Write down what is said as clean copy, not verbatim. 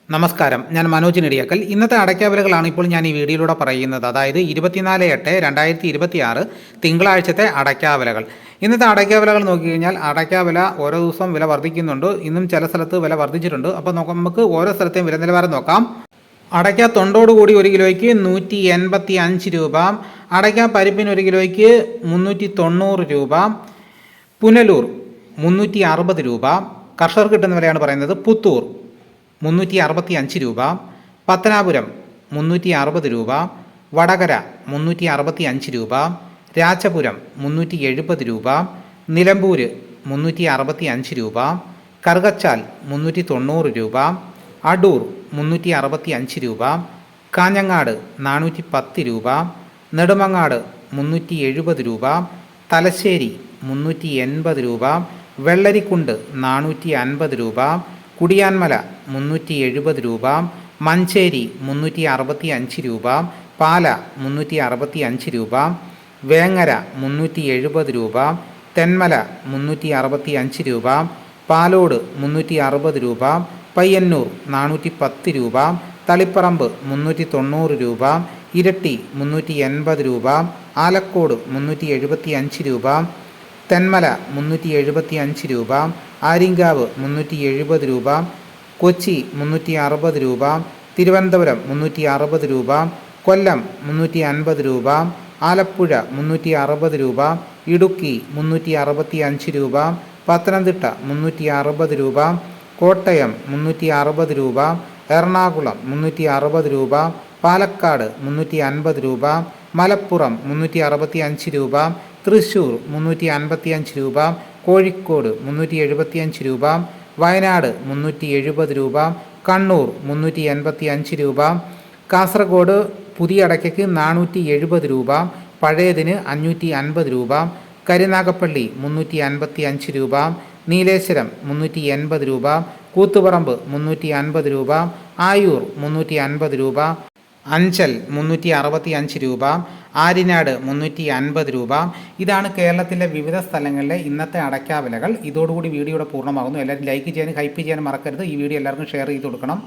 നമസ്കാരം, ഞാൻ മനോജ് നെടിയാക്കൽ. ഇന്നത്തെ അടയ്ക്കാവിലകളാണ് ഇപ്പോൾ ഞാൻ ഈ വീഡിയോയിലൂടെ പറയുന്നത്. അതായത് 24/8/2026 തിങ്കളാഴ്ചത്തെ അടയ്ക്കാവിലകൾ. ഇന്നത്തെ അടയ്ക്കാവിലകൾ നോക്കിക്കഴിഞ്ഞാൽ അടയ്ക്കാവില ഓരോ ദിവസവും വില വർദ്ധിക്കുന്നുണ്ട്. ഇന്നും ചില സ്ഥലത്ത് വില വർദ്ധിച്ചിട്ടുണ്ട്. അപ്പോൾ നമുക്ക് ഓരോ സ്ഥലത്തെയും വില നിലവാരം നോക്കാം. അടയ്ക്ക തൊണ്ടോടുകൂടി 1 കിലോയ്ക്ക് 185 രൂപ. അടയ്ക്ക പരിപ്പിന് 1 കിലോയ്ക്ക് 390 രൂപ. പുനലൂർ 360 രൂപ. കർഷകർക്ക് കിട്ടുന്ന വിലയാണ് പറയുന്നത്. പുത്തൂർ 365 രൂപ. പത്തനാപുരം 360 രൂപ. വടകര 365 രൂപ. രാജപുരം 370 രൂപ. നിലമ്പൂർ 365 രൂപ. കറുകച്ചാൽ 390 രൂപ. അടൂർ 365 രൂപ. കാഞ്ഞങ്ങാട് 410 രൂപ. നെടുമങ്ങാട് 370 രൂപ. തലശ്ശേരി 380 രൂപ. വെള്ളരിക്കുണ്ട് 450 രൂപ. കുടിയാൻമല 370 രൂപ. മഞ്ചേരി 365 രൂപ. പാല 365 രൂപ. വേങ്ങര 370 രൂപ. തെന്മല 365 രൂപ. പാലോട് 360 രൂപ. പയ്യന്നൂർ 410 രൂപ. തളിപ്പറമ്പ് 390 രൂപ. ഇരട്ടി 380 രൂപ. ആലക്കോട് 375 രൂപ. തെന്മല 375 രൂപ. ആര്യങ്കാവ് 370 രൂപ. കൊച്ചി 360 രൂപ. തിരുവനന്തപുരം 360 രൂപ. കൊല്ലം 350 രൂപ. ആലപ്പുഴ 360 രൂപ. ഇടുക്കി 365 രൂപ. പത്തനംതിട്ട 360 രൂപ. കോട്ടയം 360 രൂപ. എറണാകുളം 360 രൂപ. പാലക്കാട് 350 രൂപ. മലപ്പുറം 365 രൂപ. തൃശ്ശൂർ 355 രൂപ. കോഴിക്കോട് 375 രൂപ. വയനാട് 370 രൂപ. കണ്ണൂർ 385 രൂപ. കാസർഗോഡ് പുതിയ അടയ്ക്കയ്ക്ക് 470 രൂപ. പഴയതിന് 550 രൂപ. കരുനാഗപ്പള്ളി 355 രൂപ. നീലേശ്വരം 380 രൂപ. കൂത്തുപറമ്പ് 350 രൂപ. ആയൂർ 350 രൂപ. അഞ്ചൽ 365 രൂപ. ആര്യനാട് 350 രൂപ. ഇതാണ് കേരളത്തിലെ വിവിധ സ്ഥലങ്ങളിലെ ഇന്നത്തെ അടയ്ക്കാവിലകൾ. ഇതോടുകൂടി വീഡിയോയുടെ പൂർണ്ണമാകുന്നു. എല്ലാവരും ലൈക്ക് ചെയ്യാനും ഹൈപ്പ് ചെയ്യാനും മറക്കരുത്. ഈ വീഡിയോ എല്ലാവർക്കും ഷെയർ ചെയ്ത് കൊടുക്കണം.